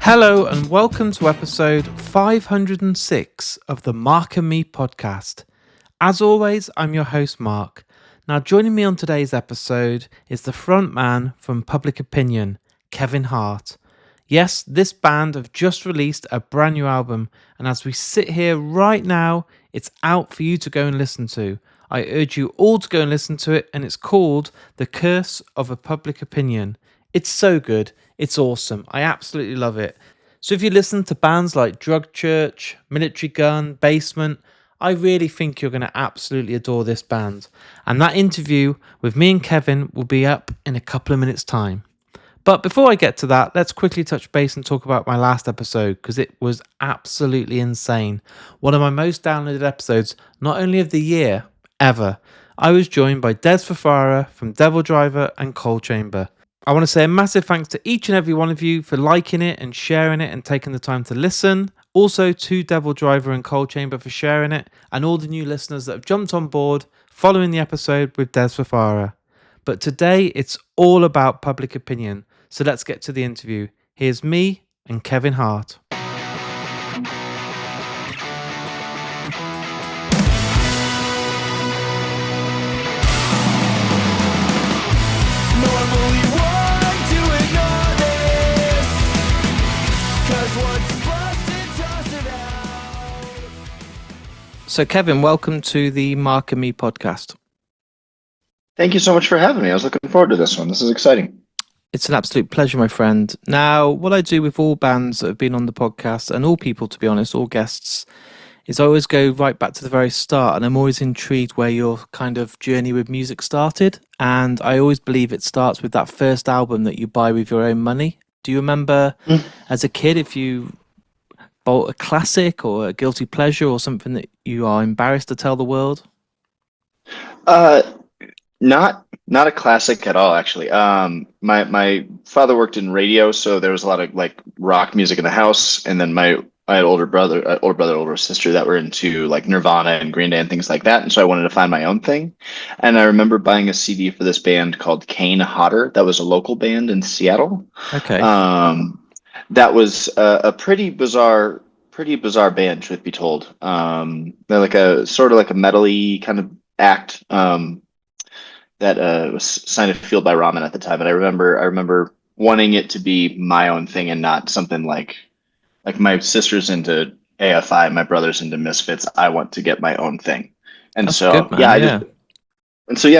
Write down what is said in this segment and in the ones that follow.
Hello and welcome to episode 506 of the Mark and Me podcast. As always, I'm your host Mark. Now joining me on today's episode is the front man from Public Opinion, Kevin Hart. Yes, this band have just released a brand new album, and as we sit here right now, it's out for you to go and listen to. I urge you all to go and listen to it, and it's called The Curse of a Public Opinion. It's so good. It's awesome. I absolutely love it. So if you listen to bands like Drug Church, Military Gun, Basement, I really think you're going to absolutely adore this band. And that interview with me and Kevin will be up in a couple of minutes' time. But before I get to that, let's quickly touch base and talk about my last episode, because it was absolutely insane. One of my most downloaded episodes, not only of the year, ever. I was joined by Des Fafara from Devil Driver and Coal Chamber. I want to say a massive thanks to each and every one of you for liking it and sharing it and taking the time to listen. Also to Devil Driver and Coal Chamber for sharing it, and all the new listeners that have jumped on board following the episode with Des Fafara. But today it's all about Public Opinion, so let's get to the interview. Here's me and Kevin Hart. So Kevin, welcome to the Mark and Me podcast. Thank you so much for having me. I was looking forward to this one. This is exciting. It's an absolute pleasure, my friend. Now, what I do with all bands that have been on the podcast, and all people, to be honest, all guests, is I always go right back to the very start, and I'm always intrigued where your kind of journey with music started. And I always believe it starts with that first album that you buy with your own money. Do you remember as a kid if you bought a classic or a guilty pleasure or something that you are embarrassed to tell the world? Not a classic at all, actually. My father worked in radio, so there was a lot of like rock music in the house, and then I had older sister that were into like Nirvana and Green Day and things like that, and so I wanted to find my own thing. And I remember buying a CD for this band called Kane Hodder. That was a local band in Seattle. Okay. That was a pretty bizarre band, truth be told. They're like a sort of like a metal-y kind of act that was signed to Fueled by Ramen at the time. And I remember wanting it to be my own thing and not something like my sister's into AFI, my brother's into Misfits. I want to get my own thing. And That's so good, man. I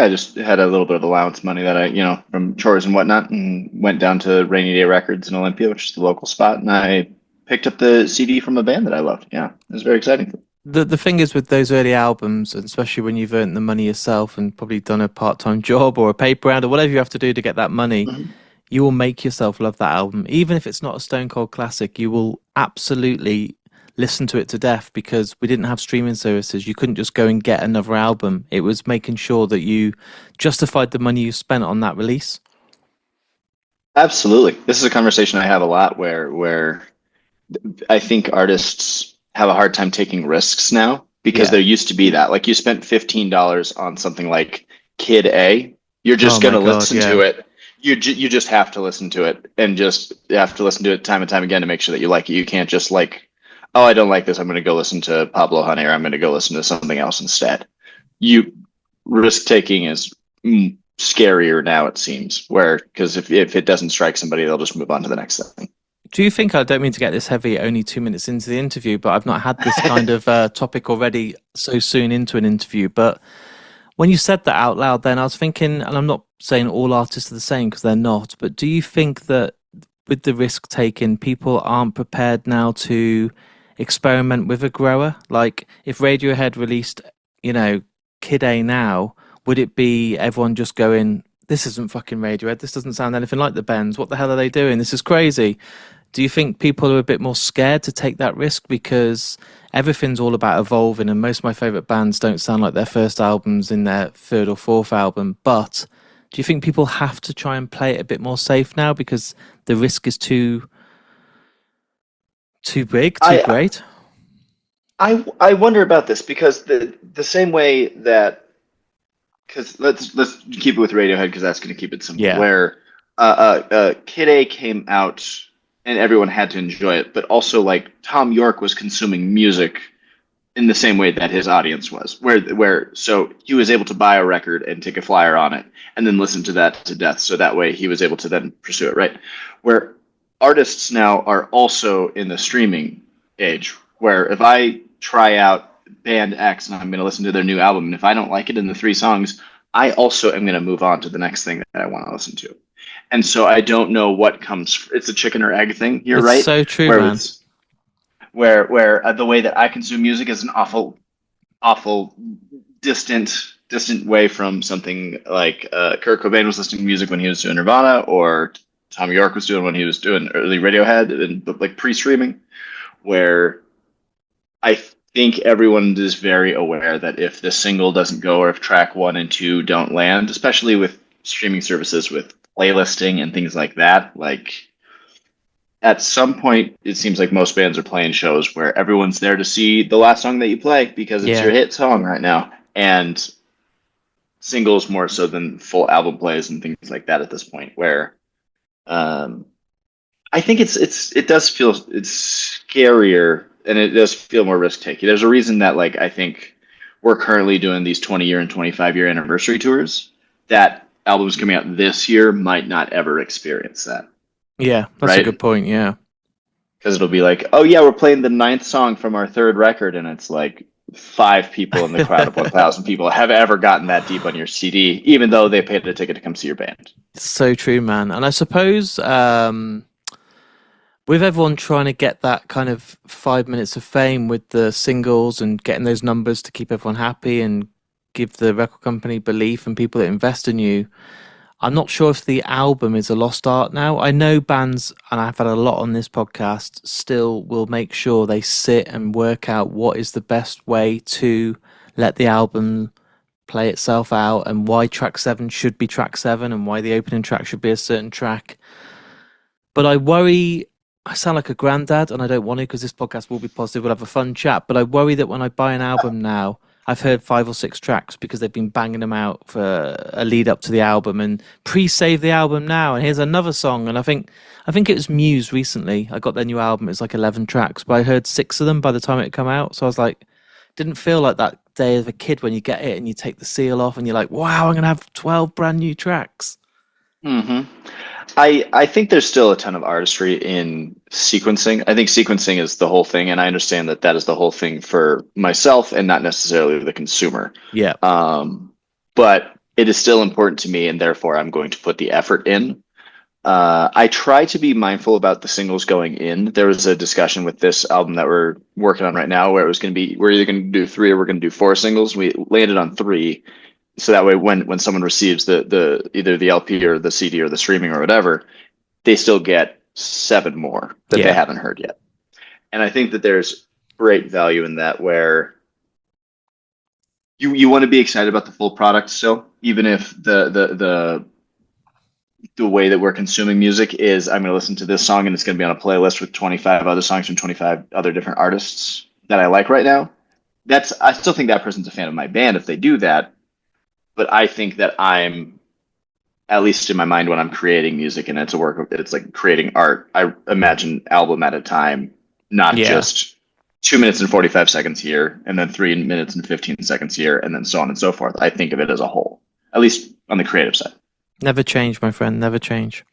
just had a little bit of allowance money that I, from chores and whatnot, and went down to Rainy Day Records in Olympia, which is the local spot, and I picked up the CD from a band that I loved. Yeah, it was very exciting. The thing is with those early albums, and especially when you've earned the money yourself and probably done a part-time job or a paper round or whatever you have to do to get that money, you will make yourself love that album. Even if it's not a Stone Cold classic, you will absolutely listen to it to death, because we didn't have streaming services. You couldn't just go and get another album. It was making sure that you justified the money you spent on that release. Absolutely. This is a conversation I have a lot where I think artists have a hard time taking risks now, because there used to be that. Like, you spent $15 on something like Kid A. You're just going to listen to it. You just have to listen to it, and just have to listen to it time and time again to make sure that you like it. You can't just like, oh, I don't like this, I'm going to go listen to Pablo Honey, or I'm going to go listen to something else instead. Risk taking is scarier now, it seems, because if it doesn't strike somebody, they'll just move on to the next thing. Do you think, I don't mean to get this heavy only 2 minutes into the interview, but I've not had this kind of topic already so soon into an interview, but when you said that out loud, then I was thinking, and I'm not saying all artists are the same, because they're not, but do you think that with the risk taken, people aren't prepared now to experiment with a grower? Like, if Radiohead released, Kid A now, would it be everyone just going, this isn't fucking Radiohead, this doesn't sound anything like the Bends, what the hell are they doing, this is crazy? Do you think people are a bit more scared to take that risk, because everything's all about evolving, and most of my favourite bands don't sound like their first albums in their third or fourth album, but do you think people have to try and play it a bit more safe now, because the risk is too big, too great? I wonder about this, because the same way that, because let's keep it with Radiohead, because that's going to keep it simple. Yeah. Where Kid A came out and everyone had to enjoy it, but also like Tom York was consuming music in the same way that his audience was, where so he was able to buy a record and take a flyer on it and then listen to that to death, so that way he was able to then pursue it, right? Where artists now are also in the streaming age, where if I try out band X and I'm going to listen to their new album, and if I don't like it in the three songs, I also am going to move on to the next thing that I want to listen to. And so I don't know what comes. It's a chicken or egg thing here, It's right? so true, Where man. it's where the way that I consume music is an awful distant way from something like Kurt Cobain was listening to music when he was doing Nirvana, or Tom York was doing when he was doing early Radiohead and like pre-streaming, where I think everyone is very aware that if the single doesn't go or if track one and two don't land, especially with streaming services with playlisting and things like that, like at some point it seems like most bands are playing shows where everyone's there to see the last song that you play because it's Yeah. your hit song right now. And singles more so than full album plays and things like that at this point where um I think it does feel it's scarier and it does feel more risk taking. There's a reason that like I think we're currently doing these 20-year and 25-year anniversary tours that albums coming out this year might not ever experience that, Yeah, that's a good right? point. Yeah. Because it'll be like, oh yeah, we're playing the ninth song from our third record, and it's like five people in the crowd of 1,000 people have ever gotten that deep on your CD, even though they paid a ticket to come see your band. So true, man. And I suppose with everyone trying to get that kind of 5 minutes of fame with the singles and getting those numbers to keep everyone happy and give the record company belief and people that invest in you, I'm not sure if the album is a lost art now. I know bands, and I've had a lot on this podcast, still will make sure they sit and work out what is the best way to let the album play itself out and why track seven should be track seven and why the opening track should be a certain track. But I worry, I sound like a granddad and I don't want to because this podcast will be positive, we'll have a fun chat. But I worry that when I buy an album now, I've heard 5 or 6 tracks because they've been banging them out for a lead up to the album and pre-save the album now. And here's another song. And I think it was Muse recently. I got their new album. It's like 11 tracks, but I heard 6 of them by the time it had come out. So I was like, didn't feel like that day of a kid when you get it and you take the seal off and you're like, wow, I'm going to have 12 brand new tracks. Hmm. I think there's still a ton of artistry in sequencing. I think sequencing is the whole thing, and I understand that that is the whole thing for myself and not necessarily the consumer. Yeah. But it is still important to me, and therefore I'm going to put the effort in. I try to be mindful about the singles going in. There was a discussion with this album that we're working on right now where it was going to be we're either going to do 3 or we're going to do 4 singles. We landed on 3, so that way when someone receives the either the LP or the CD or the streaming or whatever, they still get 7 more that they Yeah. haven't heard yet. And I think that there's great value in that where you want to be excited about the full product still, even if the way that we're consuming music is I'm going to listen to this song and it's going to be on a playlist with 25 other songs from 25 other different artists that I like right now. I still think that person's a fan of my band if they do that, but I think that I'm at least in my mind when I'm creating music and it's a work of it's like creating art. I imagine album at a time, not Yeah. just 2 minutes and 45 seconds here and then 3 minutes and 15 seconds here and then so on and so forth. I think of it as a whole, at least on the creative side. Never change, my friend. Never change.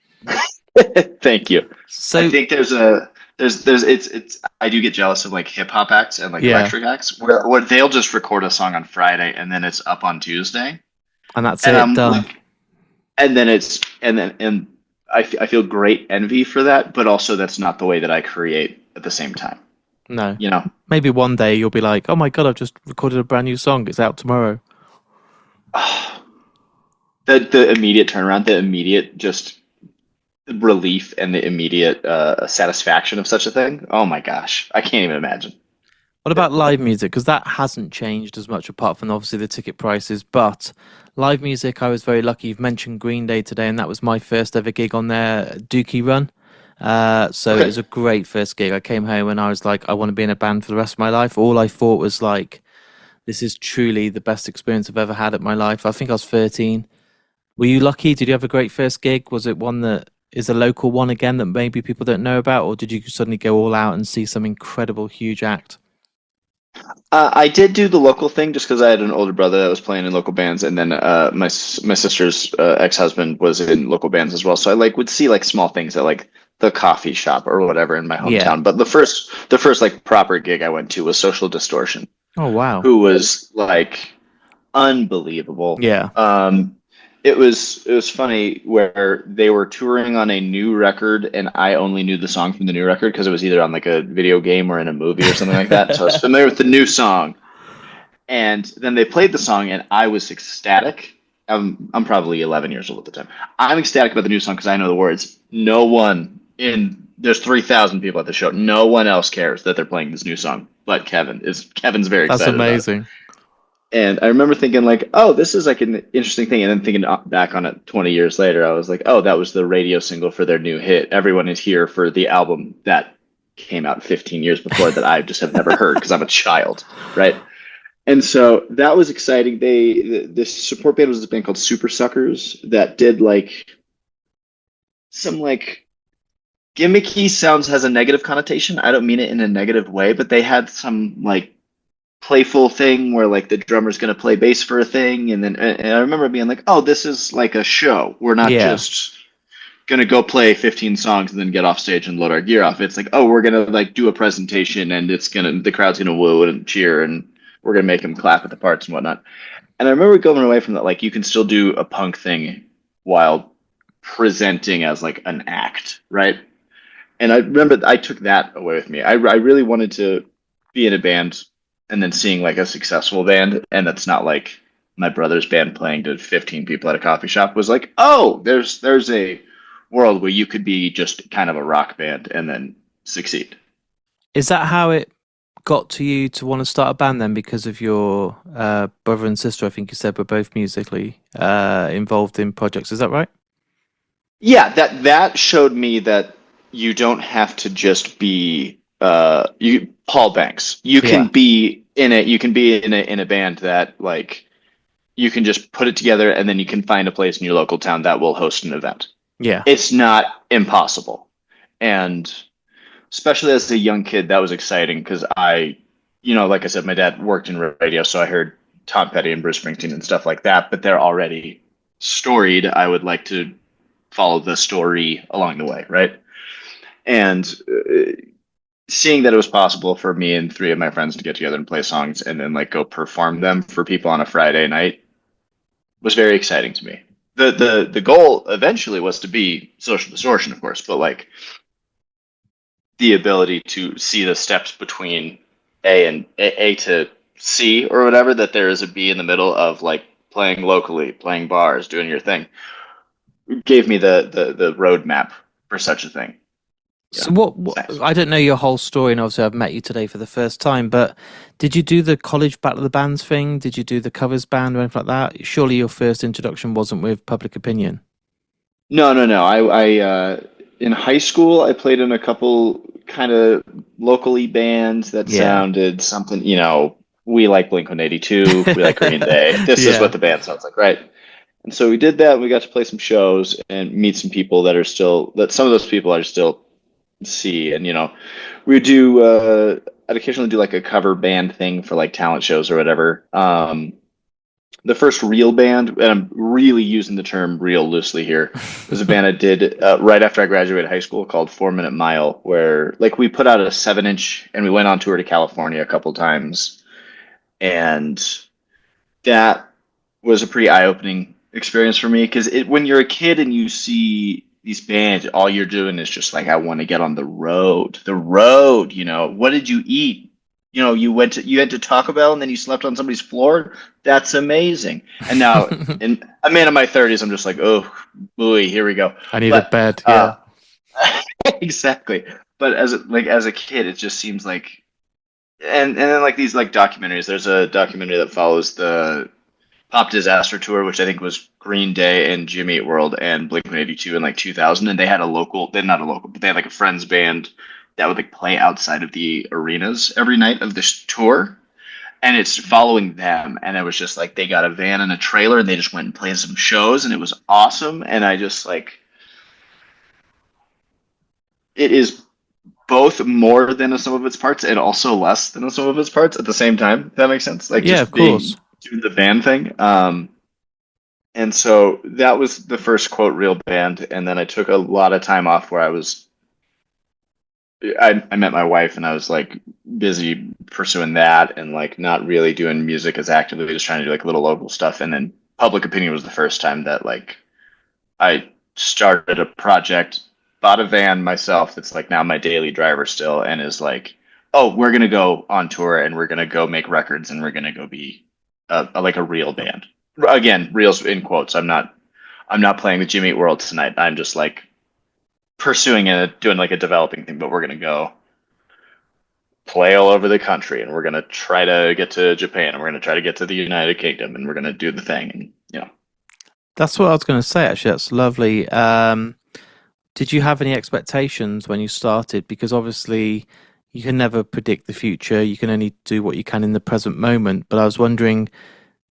Thank you. I So, think there's it's I do get jealous of like hip hop acts and like yeah. electric acts where they'll just record a song on Friday and then it's up on Tuesday And that's and it. I'm Done. like and then it's and I feel great envy for that, but also that's not the way that I create at the same time. No. You know, Maybe one day you'll be like, oh my God, I've just recorded a brand new song. It's out tomorrow. the immediate turnaround, the immediate just relief and the immediate satisfaction of such a thing. Oh my gosh, I can't even imagine. What about live music? Because that hasn't changed as much apart from obviously the ticket prices. But live music, I was very lucky. You've mentioned Green Day today, and that was my first ever gig on their Dookie run. So it Okay. was a great first gig. I came home and I was like, I want to be in a band for the rest of my life. All I thought was like, this is truly the best experience I've ever had at my life. I think I was 13. Were you lucky? Did you have a great first gig? Was it one that is a local one again that maybe people don't know about, or did you suddenly go all out and see some incredible, huge act? I did do the local thing just because I had an older brother that was playing in local bands, and then my sister's ex-husband was in local bands as well. So I like would see like small things at like the coffee shop or whatever in my Yeah. hometown. But the first like proper gig I went to was Social Distortion, Oh, wow. who was like unbelievable. Yeah. It was funny where they were touring on a new record, and I only knew the song from the new record because it was either on like a video game or in a movie or something like that. So I was familiar with the new song, and then they played the song, and I was ecstatic. I'm probably 11 years old at the time. I'm ecstatic about the new song because I know the words. No one in there's 3,000 people at the show. No one else cares that they're playing this new song, but Kevin's very That's excited about it. amazing. And I remember thinking like, oh, this is like an interesting thing. And then thinking back on it 20 years later, I was like, oh, that was the radio single for their new hit. Everyone is here for the album that came out 15 years before that I just have never heard because I'm a child, right? And so that was exciting. This support band was this band called Super Suckers that did like some like gimmicky sounds has a negative connotation. I don't mean it in a negative way, but they had some like playful thing where like the drummer's going to play bass for a thing, and I remember being like, oh, this is like a show. We're not Yeah. just going to go play 15 songs and then get off stage and load our gear off. It's like, oh, we're going to like do a presentation, and the crowd's going to woo and cheer, and we're going to make them clap at the parts and whatnot. And I remember going away from that, like you can still do a punk thing while presenting as like an act, right? And I remember I took that away with me. I really wanted to be in a band and then seeing like a successful band, and that's not like my brother's band playing to 15 people at a coffee shop, was like, oh, there's a world where you could be just kind of a rock band and then succeed. Is that how it got to you to want to start a band then? Because of your brother and sister, I think you said, were both musically involved in projects. Is that right? Yeah, that showed me that you don't have to just be you Paul Banks. You can Yeah. be in it. You can be in a band that like you can just put it together, and then you can find a place in your local town that will host an event. Yeah. It's not impossible. And especially as a young kid, that was exciting because like I said, my dad worked in radio, so I heard Tom Petty and Bruce Springsteen and stuff like that, but they're already storied. I would like to follow the story along the way, right? And seeing that it was possible for me and three of my friends to get together and play songs and then like go perform them for people on a Friday night was very exciting to me. The goal eventually was to be Social Distortion, of course, but like the ability to see the steps between A to C or whatever, that there is a B in the middle of like playing locally, playing bars, doing your thing, gave me the roadmap for such a thing. So what I don't know your whole story, and obviously I've met you today for the first time, but did you do the college Battle of the Bands thing? Did you do the covers band or anything like that? Surely your first introduction wasn't with Public Opinion. No, no, no. I in high school I played in a couple kind of locally bands that Yeah. sounded something, we like Blink-182, we like Green Day. This is Yeah. what the band sounds like, right? And so we did that, and we got to play some shows and meet some people that some of those people are still see. And we do I'd occasionally do like a cover band thing for like talent shows or whatever. The first real band, and I'm really using the term real loosely here, was a band I did right after I graduated high school called 4 Minute Mile, where like we put out a 7-inch and we went on tour to California a couple times, and that was a pretty eye-opening experience for me because when you're a kid and you see these bands, all you're doing is just like, I want to get on the road. The road, what did you eat? You had to Taco Bell and then you slept on somebody's floor. That's amazing. And now, in a man in my 30s, I'm just like, oh, boy, here we go. I need a But bed. Yeah. exactly. But as a kid, it just seems like, and then like these like documentaries. There's a documentary that follows the Pop Disaster Tour, which I think was Green Day and Jimmy Eat World and Blink-182 in like 2000, and they had they're not a local, but they had like a friends band that would like play outside of the arenas every night of this tour, and it's following them, and it was just like they got a van and a trailer, and they just went and played some shows, and it was awesome, and I just like it is both more than a sum of its parts and also less than a sum of its parts at the same time. If that makes sense. Like Yeah, of just course. being doing the band thing. And so that was the first quote real band, and then I took a lot of time off where I met my wife and I was like busy pursuing that and like not really doing music as actively, just trying to do like little local stuff. And then Public Opinion was the first time that like I started a project, bought a van myself that's like now my daily driver still, and is like, oh, we're gonna go on tour and we're gonna go make records and we're gonna go be like a real band. Again, reals in quotes. I'm not playing the Jimmy Eat World tonight. I'm just like pursuing it, doing like a developing thing, but we're gonna go play all over the country and we're gonna try to get to Japan and we're gonna try to get to the United Kingdom and we're gonna do the thing and That's what I was going to say, actually. That's lovely. Did you have any expectations when you started? Because obviously you can never predict the future. You can only do what you can in the present moment. But I was wondering,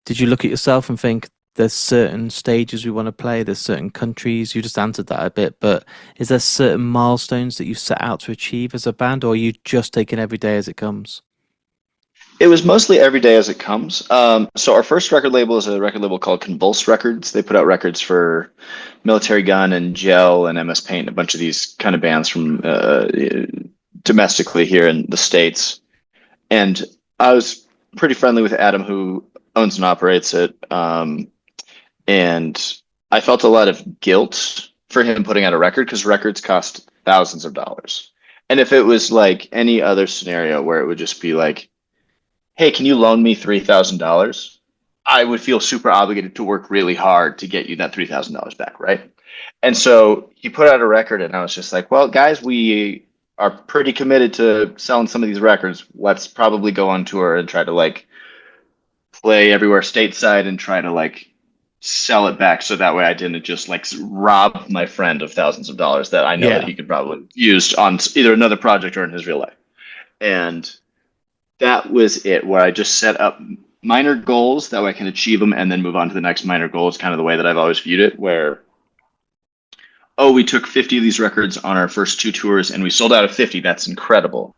did you look at yourself and think there's certain stages we want to play, there's certain countries? You just answered that a bit, but is there certain milestones that you set out to achieve as a band, or are you just taking every day as it comes? it was mostly every day as it comes. So our first record label is a record label called Convulse Records. They put out records for Military Gun and Gel and MS Paint, a bunch of these kind of bands from domestically here in the States. And I was pretty friendly with Adam, who owns and operates it. And I felt a lot of guilt for him putting out a record because records cost thousands of dollars. And if it was like any other scenario where it would just be like, hey, can you loan me $3,000? I would feel super obligated to work really hard to get you that $3,000 back, right? And so he put out a record, and I was just like, well, guys, we are pretty committed to selling some of these records. Let's probably go on tour and try to like play everywhere stateside and try to like sell it back so that way I didn't just like rob my friend of thousands of dollars that I know that Yeah. he could probably use on either another project or in his real life. And that was it, where I just set up minor goals that way I can achieve them and then move on to the next minor goal. Is kind of the way that I've always viewed it, where, oh, we took 50 of these records on our first two tours and we sold out of 50. That's incredible.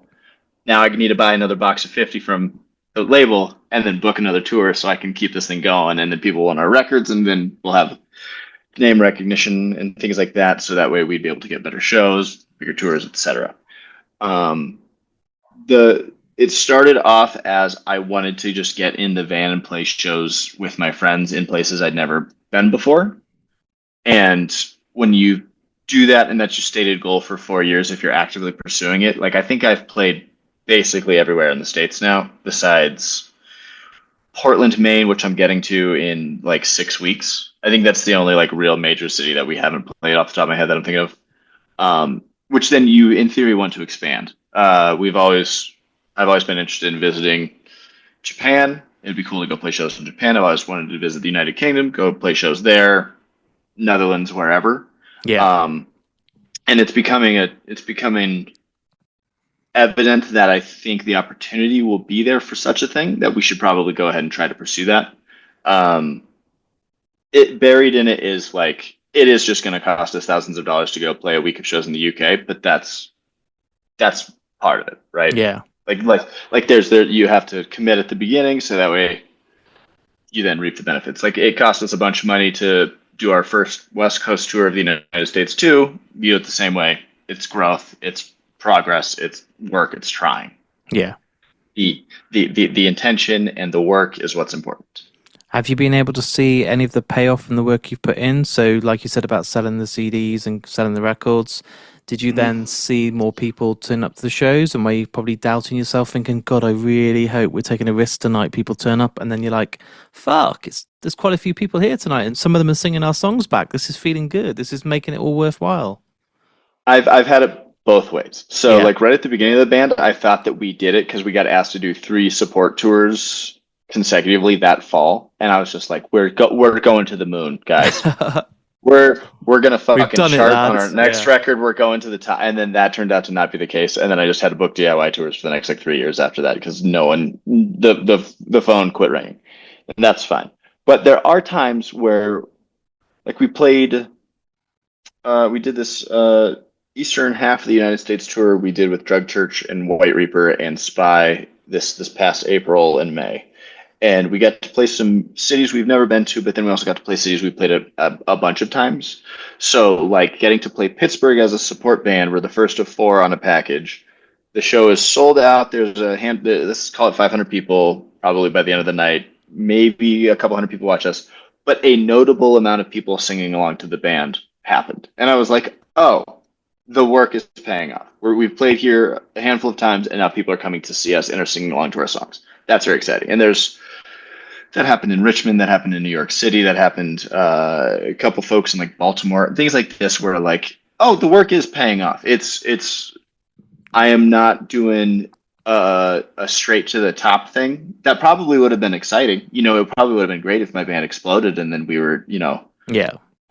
Now I need to buy another box of 50 from the label and then book another tour so I can keep this thing going. And then people want our records and then we'll have name recognition and things like that. So that way we'd be able to get better shows, bigger tours, etc. Um, the it started off as I wanted to just get in the van and play shows with my friends in places I'd never been before. And when you do that, and that's your stated goal for 4 years, if you're actively pursuing it, like I think I've played basically everywhere in the States now, besides Portland, Maine, which I'm getting to in like 6 weeks. I think that's the only like real major city that we haven't played off the top of my head that I'm thinking of. Which then you, in theory, want to expand. I've always been interested in visiting Japan. It'd be cool to go play shows in Japan. I've always wanted to visit the United Kingdom, go play shows there, Netherlands, wherever. Yeah. Um, and it's becoming evident that I think the opportunity will be there for such a thing that we should probably go ahead and try to pursue that. Um, it buried in it is like it is just going to cost us thousands of dollars to go play a week of shows in the UK, but that's part of it, right? Yeah. Like there's there you have to commit at the beginning so that way you then reap the benefits. Like it cost us a bunch of money to do our first West Coast tour of the United States too. View it the same way. It's growth, it's progress, it's work, it's trying. Yeah. The intention and the work is what's important. Have you been able to see any of the payoff from the work you've put in? So, like you said about selling the CDs and selling the records, did you then see more people turn up to the shows? And were you probably doubting yourself, thinking, God, I really hope we're taking a risk tonight, people turn up? And then you're like, fuck, there's quite a few people here tonight, and some of them are singing our songs back. This is feeling good. This is making it all worthwhile. I've had it both ways. So Yeah. like right at the beginning of the band, I thought that we did it because we got asked to do 3 support tours consecutively that fall, and I was just like, we're going to the moon, guys. We're gonna We've fucking done it, chart on our lads. next Yeah. record. We're going to the top, and then that turned out to not be the case. And then I just had to book DIY tours for the next like 3 years after that because no one the phone quit ringing, and that's fine. But there are times where like we did this. eastern half of the United States tour we did with Drug Church and White Reaper and Spy this past April and May. And we got to play some cities we've never been to, but then we also got to play cities we played a bunch of times. So, like getting to play Pittsburgh as a support band, we're the first of four on a package. The show is sold out. There's a hand. This is call it 500 people probably by the end of the night. Maybe a couple hundred people watch us, but a notable amount of people singing along to the band happened, and I was like, oh, the work is paying off. We've played here a handful of times, and now people are coming to see us and are singing along to our songs. That's very exciting. And there's that happened in Richmond, that happened in New York City, that happened a couple folks in like Baltimore, things like this, where like, oh, the work is paying off. It's. I am not doing a straight to the top thing. That probably would have been exciting. It probably would have been great if my band exploded and then we were, Yeah.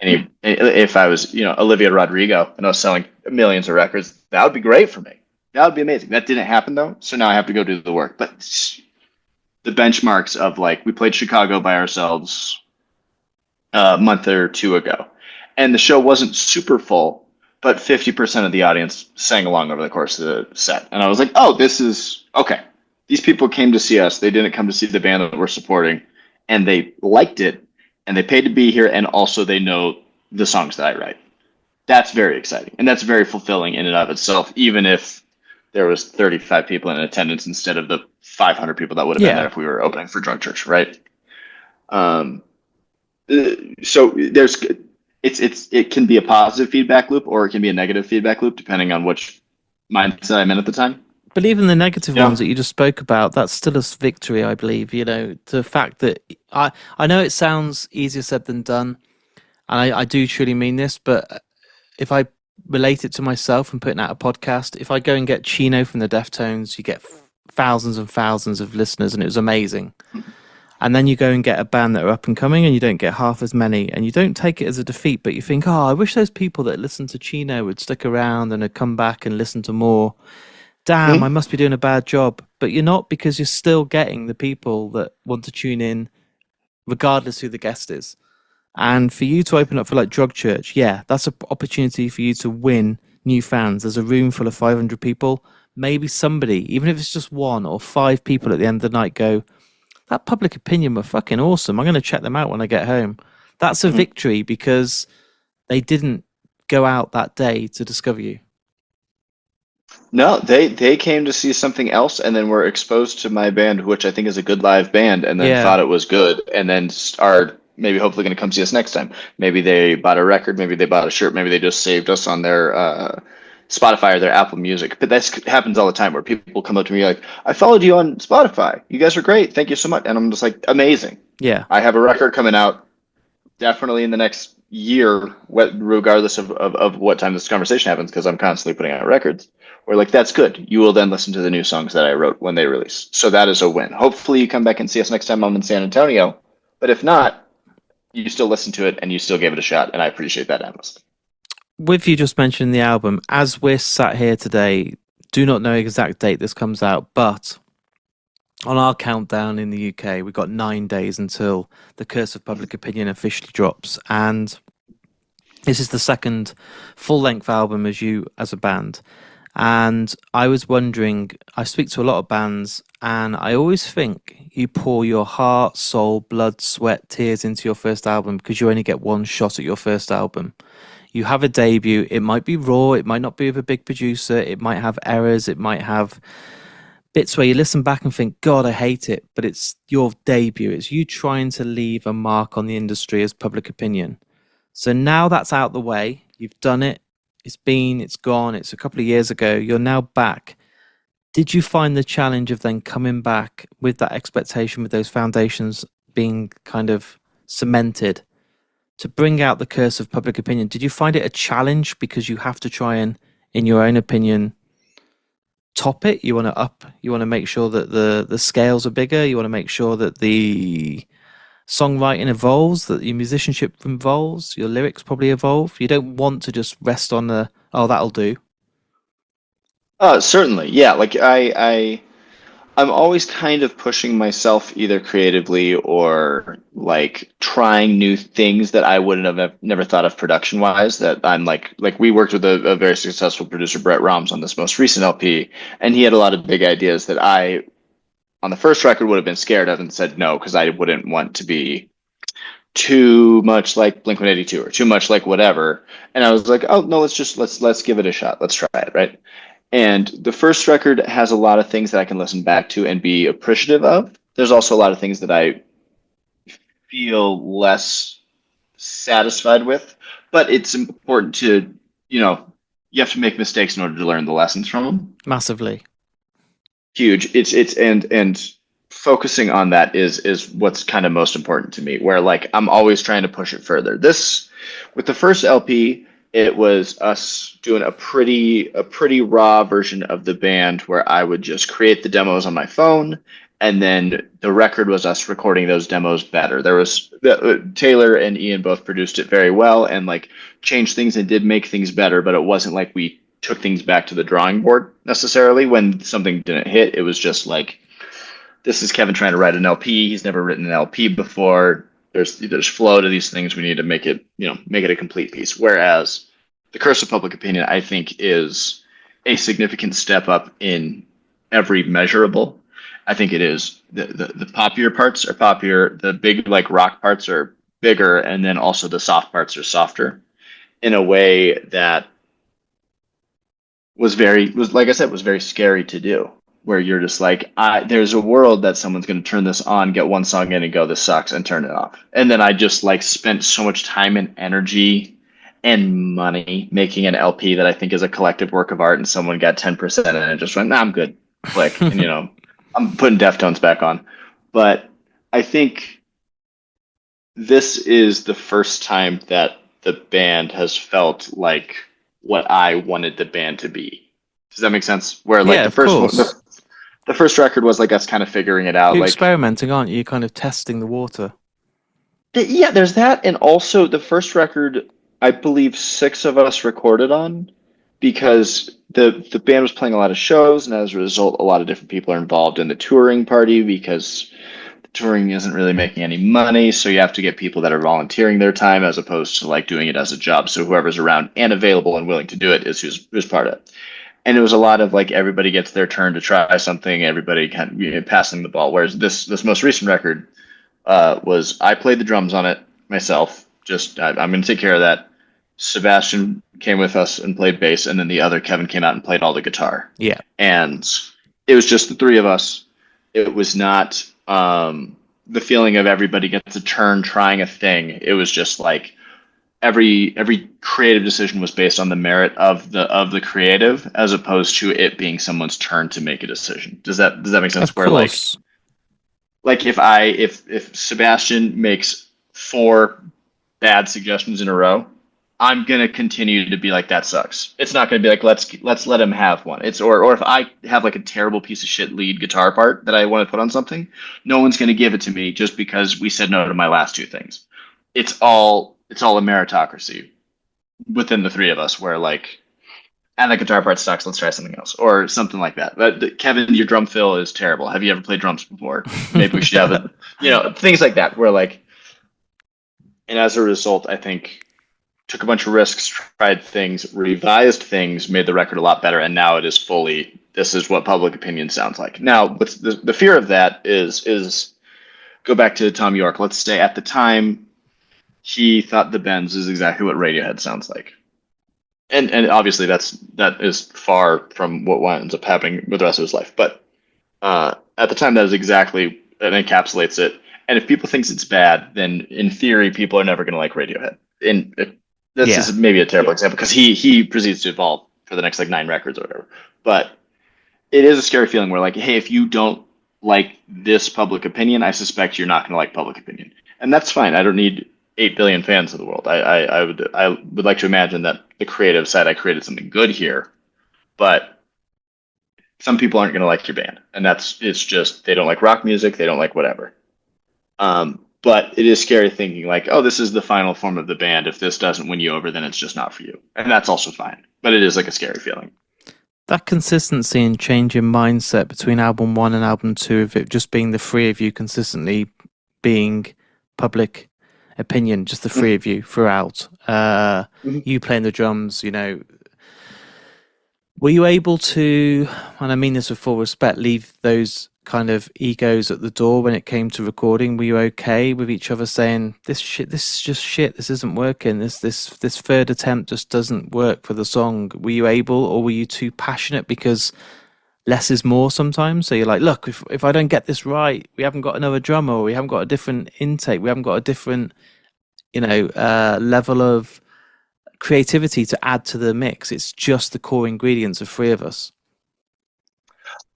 if I was, Olivia Rodrigo and I was selling millions of records, that would be great for me. That would be amazing. That didn't happen though, so now I have to go do the work. But the benchmarks of like we played Chicago by ourselves a month or two ago, and the show wasn't super full, but 50% of the audience sang along over the course of the set, and I was like, oh, this is okay. These people came to see us. They didn't come to see the band that we're supporting, and they liked it, and they paid to be here, and also they know the songs that I write. That's very exciting, and that's very fulfilling in and of itself, even if there was 35 people in attendance instead of the 500 people that would have been there if we were opening for Drug Church, right? So it can be a positive feedback loop or it can be a negative feedback loop depending on which mindset I'm in at the time. But even the negative ones that you just spoke about, that's still a victory, I believe. The fact that I know it sounds easier said than done, and I do truly mean this, but if I relate it to myself and putting out a podcast, if I go and get Chino from the Deftones, you get thousands and thousands of listeners, and it was amazing. And then you go and get a band that are up and coming and you don't get half as many, and you don't take it as a defeat, but you think, oh, I wish those people that listen to Chino would stick around and had come back and listen to more. Damn, I must be doing a bad job. But you're not, because you're still getting the people that want to tune in regardless who the guest is. And for you to open up for like Drug Church, yeah, that's an opportunity for you to win new fans. There's a room full of 500 people. Maybe somebody, even if it's just one or five people at the end of the night, go, that Public Opinion were fucking awesome. I'm going to check them out when I get home. That's a victory because they didn't go out that day to discover you. No, they came to see something else and then were exposed to my band, which I think is a good live band, and then thought it was good, and then are maybe hopefully going to come see us next time. Maybe they bought a record, maybe they bought a shirt, maybe they just saved us on their Spotify or their Apple Music. But that happens all the time where people come up to me like, I followed you on Spotify. You guys are great. Thank you so much. And I'm just like, amazing. Yeah. I have a record coming out definitely in the next year, regardless of what time this conversation happens, because I'm constantly putting out records. We're like, that's good. You will then listen to the new songs that I wrote when they release. So that is a win. Hopefully you come back and see us next time I'm in San Antonio. But if not, you still listen to it and you still gave it a shot. And I appreciate that endlessly. With you just mentioning the album, as we're sat here today, do not know exact date this comes out, but on our countdown in the UK, we've got 9 days until The Curse of Public Opinion officially drops. And this is the second full-length album as a band. And I was wondering, I speak to a lot of bands, and I always think you pour your heart, soul, blood, sweat, tears into your first album because you only get one shot at your first album. You have a debut, it might be raw, it might not be with a big producer, it might have errors, it might have bits where you listen back and think, God, I hate it, but it's your debut. It's you trying to leave a mark on the industry as Public Opinion. So now that's out the way, you've done it, it's gone, it's a couple of years ago, you're now back. Did you find the challenge of then coming back with that expectation, with those foundations being kind of cemented, to bring out The Curse of Public Opinion? Did you find it a challenge because you have to try and, in your own opinion, top it? You want to make sure that the scales are bigger, you want to make sure that the songwriting evolves, that your musicianship evolves, your lyrics probably evolve. You don't want to just rest on that'll do. Certainly. Yeah. Like I'm always kind of pushing myself either creatively or like trying new things that I wouldn't have never thought of production wise. That I'm like we worked with a very successful producer, Brett Roms, on this most recent LP, and he had a lot of big ideas that I on the first record would have been scared of and said no because I wouldn't want to be too much like Blink 182 or too much like whatever. And I was like, oh no, let's give it a shot. Let's try it, right? And the first record has a lot of things that I can listen back to and be appreciative of. There's also a lot of things that I feel less satisfied with, but it's important to, you know, you have to make mistakes in order to learn the lessons from them. Massively. Huge. It's and focusing on that is what's kind of most important to me, where like I'm always trying to push it further. This with the first LP, it was us doing a pretty raw version of the band where I would just create the demos on my phone, and then the record was us recording those demos better. There was Taylor and Ian both produced it very well and like changed things and did make things better, but it wasn't like we took things back to the drawing board necessarily when something didn't hit. It was just like, this is Kevin trying to write an LP. He's never written an LP before. There's flow to these things. We need to make it, make it a complete piece. Whereas the Curse of Public Opinion, I think, is a significant step up in every measurable. I think it is. The poppier parts are poppier. The big like rock parts are bigger, and then also the soft parts are softer in a way that was like I said, was very scary to do. Where you're just like, there's a world that someone's going to turn this on, get one song in, and go, this sucks, and turn it off. And then I just like spent so much time and energy and money making an LP that I think is a collective work of art, and someone got 10% and it just went, nah, I'm good. Click, and I'm putting Deftones back on. But I think this is the first time that the band has felt like what I wanted the band to be. Does that make sense? Where like Yeah, the of first one, course. the first record was like us kind of figuring it out. You're Like, experimenting, aren't you? You're kind of testing the water. yeah, there's that, and also the first record, I believe six of us recorded on because the band was playing a lot of shows, and as a result, a lot of different people are involved in the touring party because touring isn't really making any money, so you have to get people that are volunteering their time as opposed to like doing it as a job. So whoever's around and available and willing to do it is who's part of it. And it was a lot of like everybody gets their turn to try something, everybody kind of passing the ball. Whereas this most recent record was I played the drums on it myself. Just I'm going to take care of that. Sebastian came with us and played bass, and then the other Kevin came out and played all the guitar. Yeah. And it was just the three of us. It was not the feeling of everybody gets a turn trying a thing. It was just like every creative decision was based on the merit of the creative as opposed to it being someone's turn to make a decision. Does that make sense? Of Where course. like if Sebastian makes four bad suggestions in a row, I'm gonna continue to be like, that sucks. It's not gonna be like, let's let him have one. It's or if I have like a terrible piece of shit lead guitar part that I want to put on something, no one's gonna give it to me just because we said no to my last two things. It's all a meritocracy within the three of us where like, and the guitar part sucks, let's try something else or something like that. But Kevin, your drum fill is terrible. Have you ever played drums before? Maybe we should have it. Things like that where like, and as a result, I think took a bunch of risks, tried things, revised things, made the record a lot better, and now it is fully, this is what Public Opinion sounds like. Now, what's the fear of that is go back to Tom York. Let's say at the time he thought the Bends is exactly what Radiohead sounds like. And obviously that is far from what ends up happening with the rest of his life. But at the time, that is exactly, that encapsulates it. And if people thinks it's bad, then in theory, people are never going to like Radiohead. And this is maybe a terrible example because he proceeds to evolve for the next like 9 records or whatever. But it is a scary feeling where like, hey, if you don't like this Public Opinion, I suspect you're not going to like Public Opinion, and that's fine. I don't need 8 billion fans of the world. I would like to imagine that the creative side, I created something good here, but some people aren't going to like your band, and it's just they don't like rock music, they don't like whatever. But it is scary thinking like, oh, this is the final form of the band. If this doesn't win you over, then it's just not for you, and that's also fine. But it is like a scary feeling. That consistency and change in mindset between album one and album two, of it just being the three of you consistently being public opinion, just the three of you throughout. Mhm. You playing the drums, were you able to, and I mean this with full respect, leave those kind of egos at the door when it came to recording? Were you okay with each other saying this is just shit, this isn't working, this third attempt just doesn't work for the song? Were you able, or were you too passionate because less is more sometimes? So you're like, look, if I don't get this right, we haven't got another drummer, or we haven't got a different intake, we haven't got a different, level of creativity to add to the mix. It's just the core ingredients of three of us.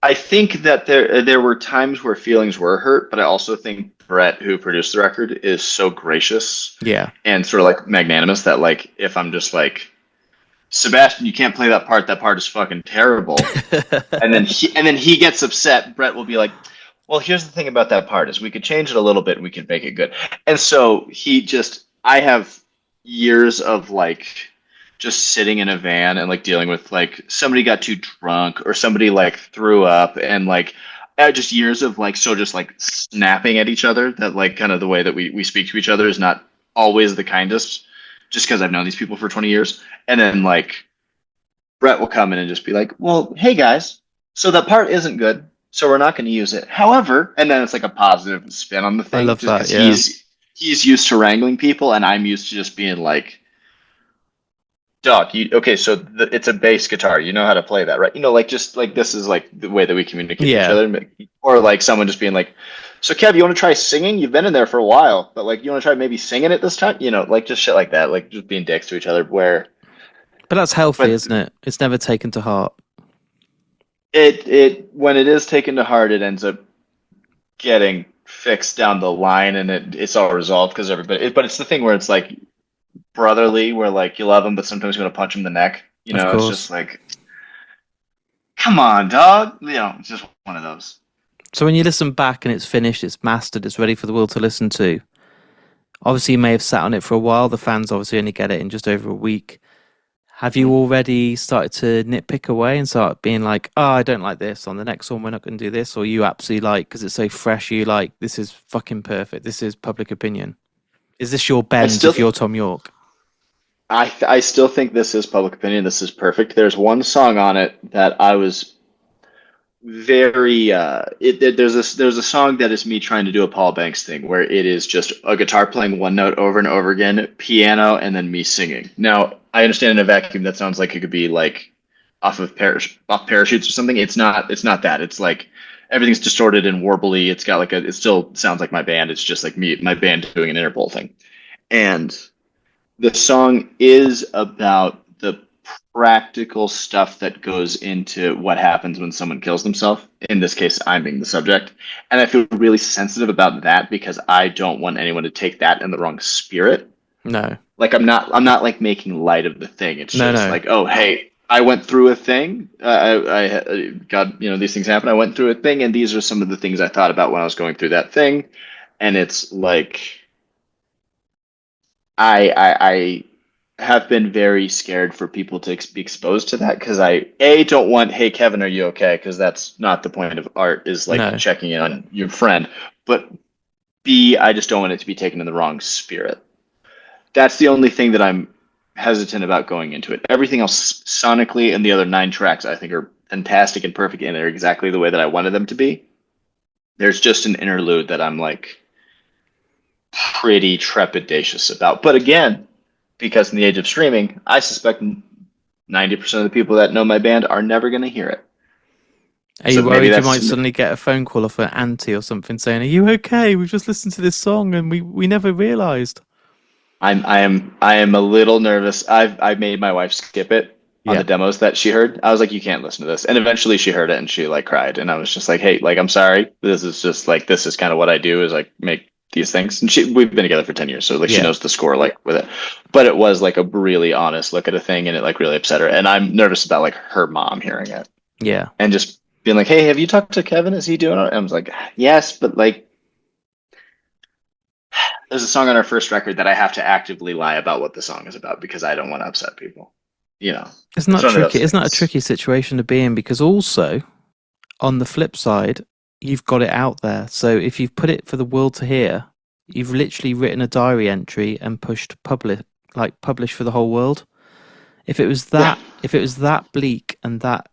I think that there were times where feelings were hurt, but I also think Brett, who produced the record, is so gracious Yeah. and sort of like magnanimous that like if I'm just like Sebastian, you can't play that part. That part is fucking terrible. And then he gets upset. Brett will be like, "Well, here's the thing about that part is we could change it a little bit and we could make it good." And so I have years of like just sitting in a van and like dealing with like somebody got too drunk or somebody like threw up and like just years of like just like snapping at each other, that like kind of the way that we speak to each other is not always the kindest, just because I've known these people for 20 years. And then like Brett will come in and just be like, "Well, hey guys, so that part isn't good, so we're not going to use it. However," and then it's like a positive spin on the I thing, love just that. because Yeah. he's used to wrangling people, and I'm used to just being like, "Doc, okay, so it's a bass guitar. You know how to play that, right? Like just like this is like the way that we communicate to each Yeah. other." Or like someone just being like, "So Kev, you want to try singing? You've been in there for a while, but like you want to try maybe singing it this time? Like just shit like that, like just being dicks to each other." But that's healthy, But isn't it? It's never taken to heart. it when it is taken to heart, it ends up getting fixed down the line, and it's all resolved because everybody. But it's the thing where it's like brotherly, where like you love him, but sometimes you want to punch him in the neck. Of It's just course. like, come on, dog. It's just one of those. So when you listen back and it's finished, it's mastered, it's ready for the world to listen to. Obviously, you may have sat on it for a while. The fans obviously only get it in just over a week. Have you already started to nitpick away and start being like, oh, I don't like this. On the next one, we're not going to do this. Or you absolutely like, because it's so fresh, you like, this is fucking perfect. This is public opinion. Is this your I bend still if you're Tom York? I still think this is public opinion. This is perfect. There's one song on it that I was very there's a song that is me trying to do a Paul Banks thing where it is just a guitar playing one note over and over again, piano, and then me singing. Now, I understand in a vacuum that sounds like it could be like off parachutes or something. It's not that. It's like everything's distorted and warbly. It's got like it still sounds like my band. It's just like me, my band doing an interpol thing. And the song is about the practical stuff that goes into what happens when someone kills themselves. In this case, I'm being the subject. And I feel really sensitive about that because I don't want anyone to take that in the wrong spirit. No. Like I'm not like making light of the thing. It's No, just no. like, oh, hey, I went through a thing. I got, these things happen. I went through a thing, and these are some of the things I thought about when I was going through that thing. And it's like I have been very scared for people to be exposed to that because I don't want, hey Kevin, are you okay? Because that's not the point of art, is like No. checking in on your friend. But B, I just don't want it to be taken in the wrong spirit. That's the only thing that I'm hesitant about going into it. Everything else sonically and the other 9 tracks I think are fantastic and perfect, and they're exactly the way that I wanted them to be. There's just an interlude that I'm like pretty trepidatious about. But again, because in the age of streaming, I suspect 90% of the people that know my band are never going to hear it. Are So you maybe worried you might that's suddenly get a phone call off an auntie or something saying, are you okay? We've just listened to this song and we never realised. I am a little nervous. I've made my wife skip it on Yeah. the demos that she heard. I was like, you can't listen to this. And eventually she heard it and she like cried. And I was just like, hey, like I'm sorry. This is just like this is kind of what I do, is like make these things. And we've been together for 10 years, so like she Yeah. knows the score like with it. But it was like a really honest look at a thing, and it like really upset her. And I'm nervous about like her mom hearing it Yeah. and just being like, hey, have you talked to Kevin? Is he doing it? And I was like, yes, but like there's a song on our first record that I have to actively lie about what the song is about because I don't want to upset people. you know, Isn't it's that one of those tricky? Isn't that a things. tricky situation to be in? Because also, on the flip side, you've got it out there. So if you've put it for the world to hear, you've literally written a diary entry and pushed publish for the whole world. Yeah. If it was that bleak and that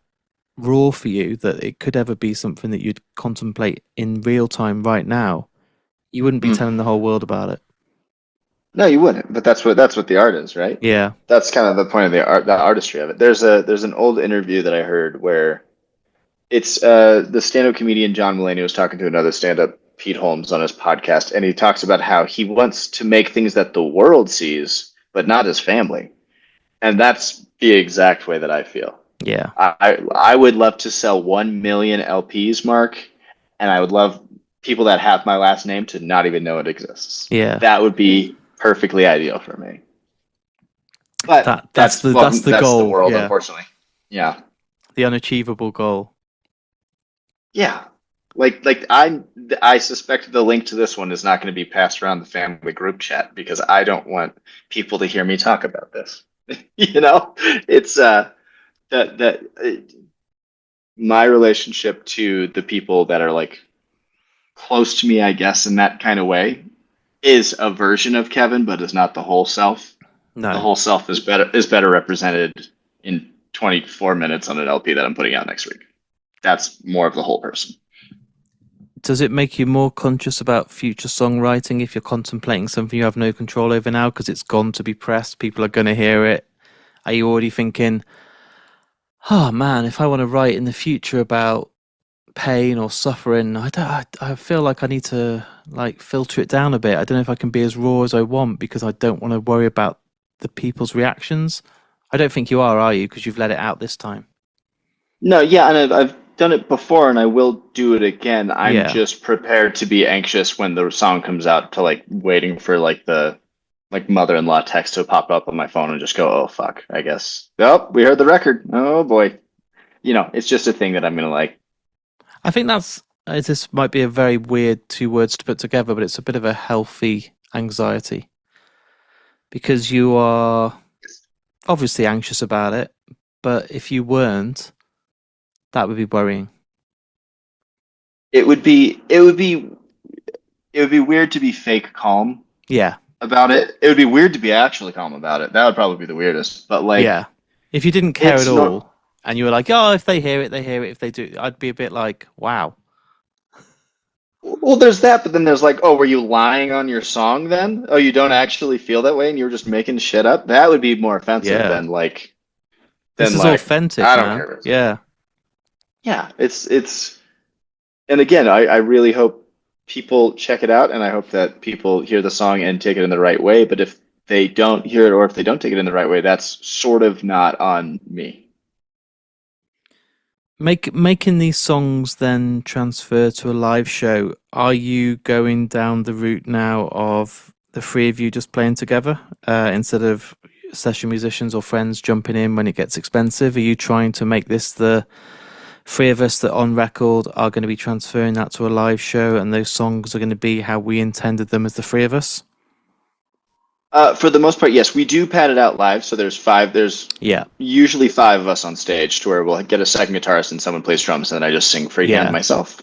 raw for you that it could ever be something that you'd contemplate in real time right now, you wouldn't be Mm. telling the whole world about it. No, you wouldn't. But that's what the art is, right? Yeah. That's kind of the point of the artistry of it. There's an old interview that I heard where it's the stand-up comedian John Mulaney was talking to another stand-up Pete Holmes on his podcast, and he talks about how he wants to make things that the world sees, but not his family. And that's the exact way that I feel. Yeah. I would love to sell 1 million LPs, Mark, and I would love people that have my last name to not even know it exists. Yeah. That would be perfectly ideal for me. But That's the that's the that's the goal. world, Yeah. unfortunately. Yeah. The unachievable goal. Yeah. Like I suspect the link to this one is not going to be passed around the family group chat because I don't want people to hear me talk about this. You know, it's that my relationship to the people that are like close to me, I guess, in that kind of way, is a version of Kevin, but is not the whole self. The No. whole self is better represented in 24 minutes on an LP that I'm putting out next week. That's more of the whole person. Does it make you more conscious about future songwriting if you're contemplating something you have no control over now because it's gone to be pressed, people are going to hear it? Are you already thinking, oh man, if I want to write in the future about pain or suffering, I feel like I need to like filter it down a bit. I don't know if I can be as raw as I want because I don't want to worry about the people's reactions. I don't think you are you? Because you've let it out this time. No, yeah, and I've done it before, and I will do it again. I'm Yeah. just prepared to be anxious when the song comes out, to like waiting for like the like mother-in-law text to pop up on my phone and just go, oh fuck, I guess. Oh, we heard the record. Oh boy. You know, it's just a thing that I'm gonna like. I think this might be a very weird two words to put together, but it's a bit of a healthy anxiety because you are obviously anxious about it, but if you weren't, that would be worrying. It would be it would be it would be weird to be fake calm Yeah. about it. It would be weird to be actually calm about it. That would probably be the weirdest. But Yeah. like, If you didn't care at it's not. all and you were like, oh, if they hear it, they hear it. If they do, I'd be a bit like, wow. Well, there's that, but then there's like, oh, were you lying on your song then? Oh, you don't actually feel that way and you were just making shit up? That would be more offensive Yeah. than like This is authentic, I don't man. care. Yeah. Yeah, it's and again, I really hope people check it out and I hope that people hear the song and take it in the right way. But if they don't hear it or if they don't take it in the right way, that's sort of not on me. Making these songs then transfer to a live show. Are you going down the route now of the three of you just playing together instead of session musicians or friends jumping in when it gets expensive? Are you trying to make this the three of us that on record are going to be transferring that to a live show and those songs are going to be how we intended them as the three of us? For the most part, yes, we do pad it out live. So there's five. There's Yeah. usually five of us on stage to where we'll get a second guitarist and someone plays drums, and then I just sing freehand Yeah. myself.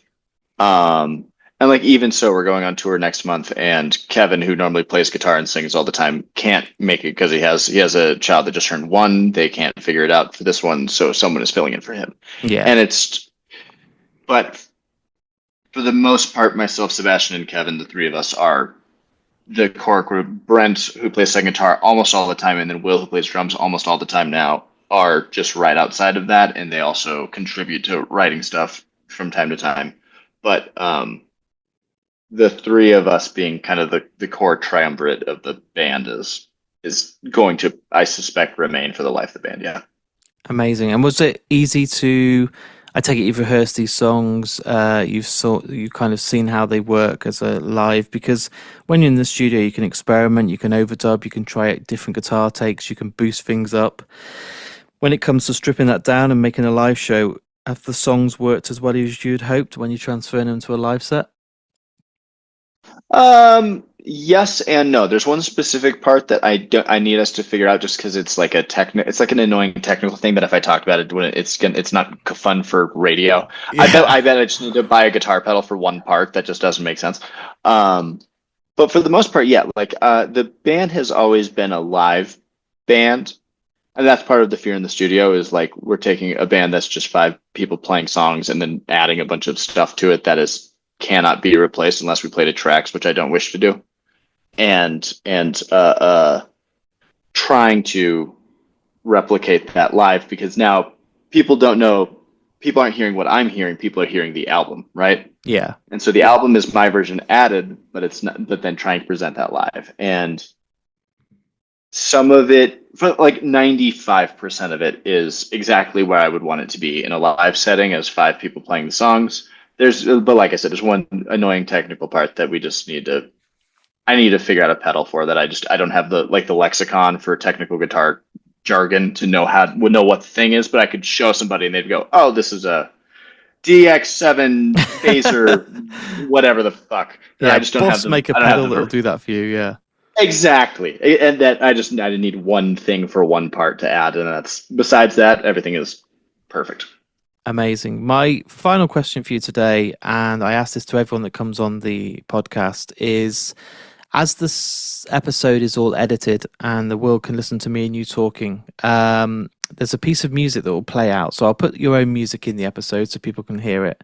And like even so, we're going on tour next month, and Kevin, who normally plays guitar and sings all the time, can't make it because he has a child that just turned 1. They can't figure it out for this one, so someone is filling in for him. Yeah. And but for the most part, myself, Sebastian, and Kevin, the three of us are the core group. Brent, who plays second guitar almost all the time, and then Will, who plays drums almost all the time now, are just right outside of that, and they also contribute to writing stuff from time to time. But the three of us being kind of the core triumvirate of the band is going to, I suspect, remain for the life of the band. Yeah. Amazing. And was it easy to? I take it you've rehearsed these songs. You've kind of seen how they work as a live because when you're in the studio, you can experiment, you can overdub, you can try out different guitar takes, you can boost things up. When it comes to stripping that down and making a live show, have the songs worked as well as you'd hoped when you transfer them to a live set? Yes and no. There's one specific part that I need us to figure out just because it's like it's like an annoying technical thing. But if I talk about it, it's not fun for radio. Yeah. I bet I just need to buy a guitar pedal for one part. That just doesn't make sense. Um, but for the most part, yeah. Like the band has always been a live band, and that's part of the fear in the studio is like we're taking a band that's just five people playing songs and then adding a bunch of stuff to it that is cannot be replaced unless we play the tracks, which I don't wish to do and trying to replicate that live because now people don't know people aren't hearing what I'm hearing, people are hearing the album, right? Yeah. And so the album is my version added, but it's not, but then trying to present that live. And some of it, for like 95% of it is exactly where I would want it to be in a live setting as five people playing the songs. But like I said, there's one annoying technical part that I need to figure out a pedal for that. I don't have the lexicon for technical guitar jargon to would know what the thing is, but I could show somebody and they'd go, "Oh, this is a DX7 phaser, whatever the fuck." And Yeah. I just don't Boss have make a I don't have pedal that'll do that for you. Yeah. exactly. And that I need one thing for one part to add, and that's besides that, everything is perfect. Amazing. My final question for you today, and I ask this to everyone that comes on the podcast, is as this episode is all edited and the world can listen to me and you talking, there's a piece of music that will play out. So I'll put your own music in the episode so people can hear it.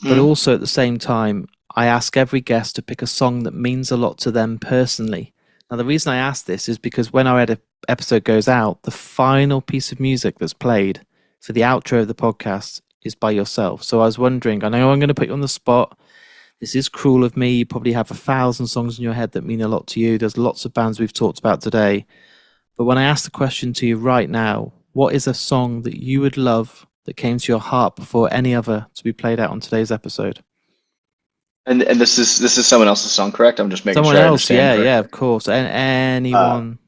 But also at the same time, I ask every guest to pick a song that means a lot to them personally. Now, the reason I ask this is because when our episode goes out, the final piece of music that's played for the outro of the podcast is by yourself. So I was wondering, I know I'm going to put you on the spot. This is cruel of me. You probably have 1,000 songs in your head that mean a lot to you. There's lots of bands we've talked about today. But when I ask the question to you right now, what is a song that you would love that came to your heart before any other to be played out on today's episode? And this is someone else's song, correct? I'm just making Someone sure I else, understand yeah, correctly. yeah, of course. Anyone.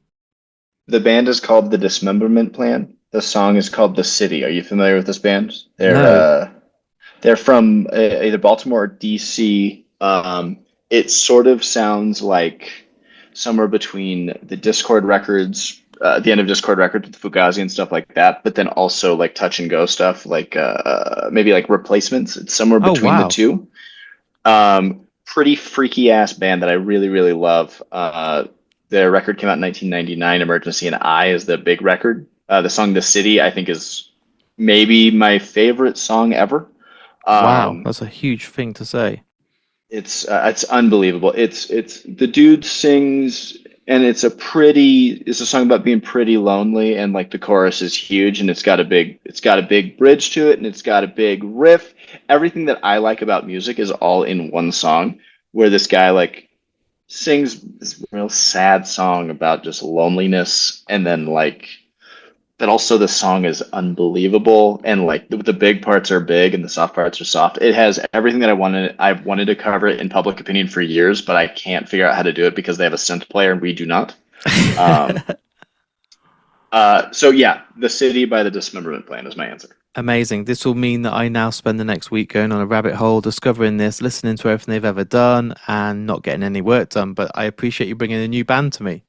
The band is called The Dismemberment Plan. The song is called The City. Are you familiar with this band? No. They're from either Baltimore or DC. It sort of sounds like somewhere between the Discord records, the end of Discord records with Fugazi and stuff like that, but then also like touch and go stuff, like maybe like Replacements. It's somewhere Oh, between the wow. two. Pretty freaky ass band that I really, really love. Their record came out in 1999. Emergency and I is the big record. The song "The City" I think is maybe my favorite song ever. Wow. That's a huge thing to say. It's unbelievable. It's the dude sings and it's a song about being pretty lonely and like the chorus is huge and it's got a big bridge to it and it's got a big riff. Everything that I like about music is all in one song where this guy like sings this real sad song about just loneliness and then like but also the song is unbelievable and like the big parts are big and the soft parts are soft. It has everything that I've wanted to cover it in Public Opinion for years, but I can't figure out how to do it because they have a synth player and we do not. Um, so yeah, The City by The Dismemberment Plan is my answer. Amazing. This will mean that I now spend the next week going on a rabbit hole, discovering this, listening to everything they've ever done, and not getting any work done. But I appreciate you bringing a new band to me.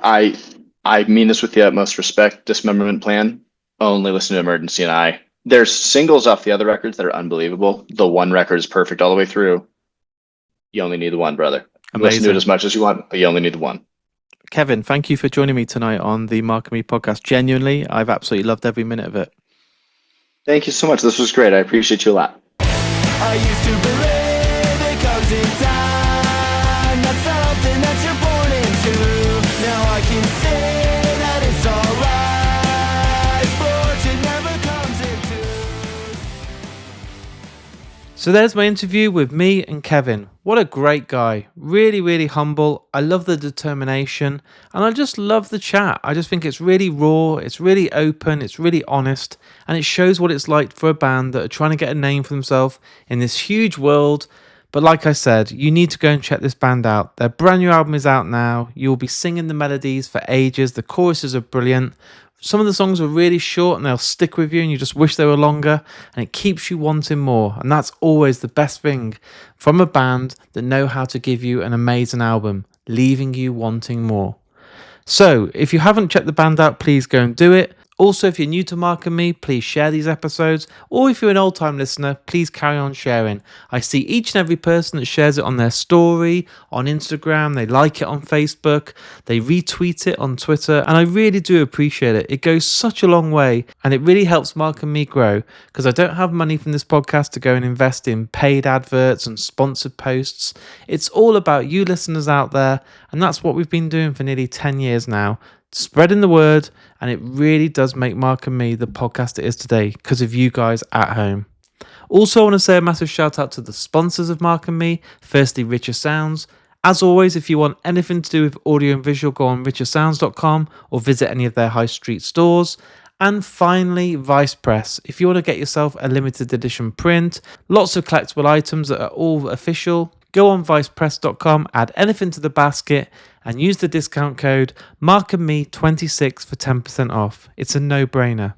I mean this with the utmost respect. Dismemberment Plan. Only listen to Emergency and I. There's singles off the other records that are unbelievable. The one record is perfect all the way through. You only need the one, brother. Listen to it as much as you want, but you only need the one. Kevin, thank you for joining me tonight on the Mark and Me podcast. Genuinely, I've absolutely loved every minute of it. Thank you so much. This was great. I appreciate you a lot. I used to believe it comes in time. That's something that you're born into. Now I can say that it's alright. Fortune never comes into. So there's my interview with me and Kevin. What a great guy. Really, really humble. I love the determination and I just love the chat. I just think it's really raw, it's really open, it's really honest, and it shows what it's like for a band that are trying to get a name for themselves in this huge world. But like I said, you need to go and check this band out. Their brand new album is out now. You will be singing the melodies for ages. The choruses are brilliant. Some of the songs are really short and they'll stick with you and you just wish they were longer, and it keeps you wanting more. And that's always the best thing from a band that know how to give you an amazing album, leaving you wanting more. So if you haven't checked the band out, please go and do it. Also, if you're new to Mark and Me, please share these episodes. Or if you're an old-time listener, please carry on sharing. I see each and every person that shares it on their story, on Instagram, they like it on Facebook, they retweet it on Twitter, and I really do appreciate it. It goes such a long way, and it really helps Mark and Me grow, because I don't have money from this podcast to go and invest in paid adverts and sponsored posts. It's all about you listeners out there, and that's what we've been doing for nearly 10 years now. Spreading the word, and it really does make Mark and Me the podcast it is today because of you guys at home. Also, I want to say a massive shout out to the sponsors of Mark and Me. Firstly, Richer Sounds. As always, if you want anything to do with audio and visual, go on richersounds.com or visit any of their high street stores. And finally, Vice Press. If you want to get yourself a limited edition print, lots of collectible items that are all official, go on vicepress.com, add anything to the basket, and use the discount code MarkandMe26 for 10% off. It's a no-brainer.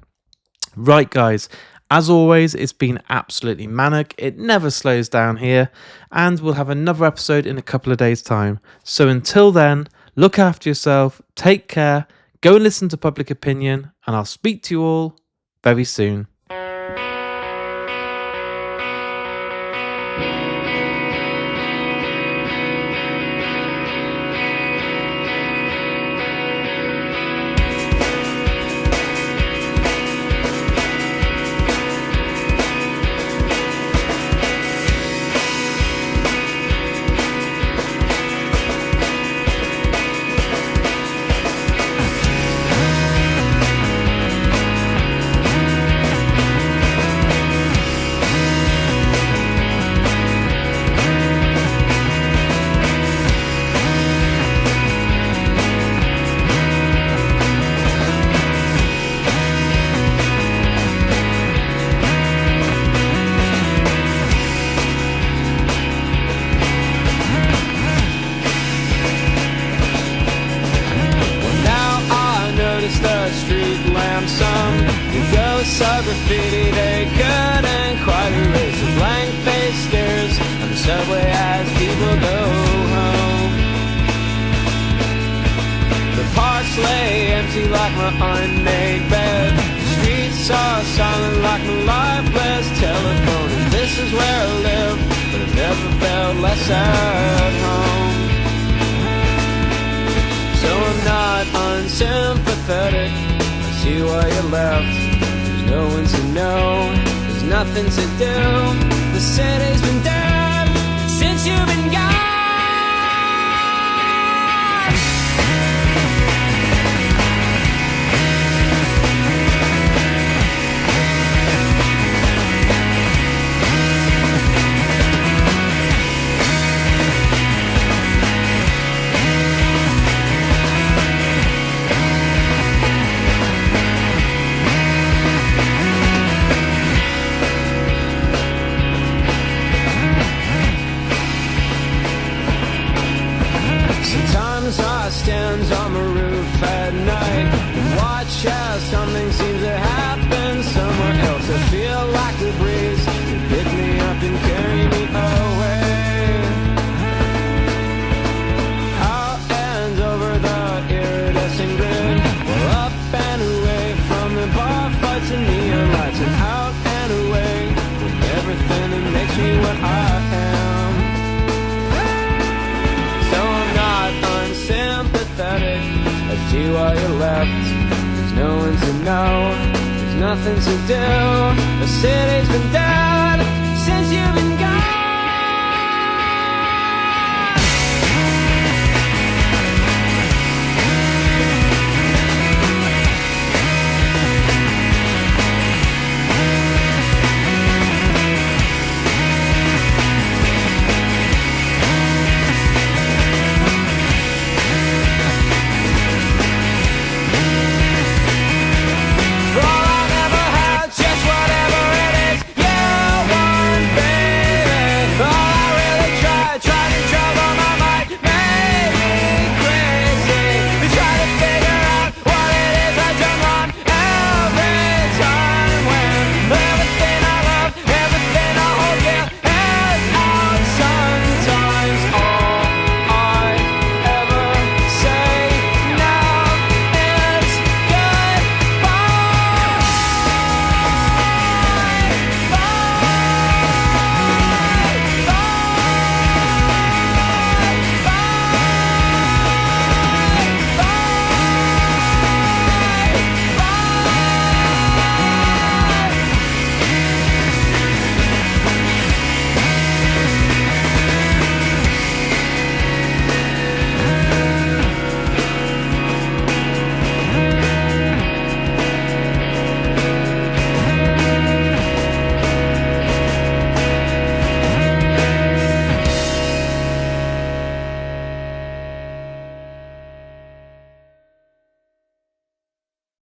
Right, guys, as always, it's been absolutely manic. It never slows down here, and we'll have another episode in a couple of days' time. So until then, look after yourself, take care, go and listen to Public Opinion, and I'll speak to you all very soon. Graffiti they couldn't quite erase the blank face stares on the subway as people go home. The parks lay empty like my unmade bed. The streets are silent like my lifeless telephone. And this is where I live, but I've never felt less at home. So I'm not unsympathetic. I see why you left. No one to know, there's nothing to do. The city's been dead since you've been gone. Stands on the roof at night and watch as something seems to happen somewhere else. I feel like the breeze to pick me up and carry me away. Out and over the iridescent grid, well, up and away from the bar fights and neon lights, and out and away from everything that makes me what I am. I see why you left. There's no one to know, there's nothing to do. The city's been dead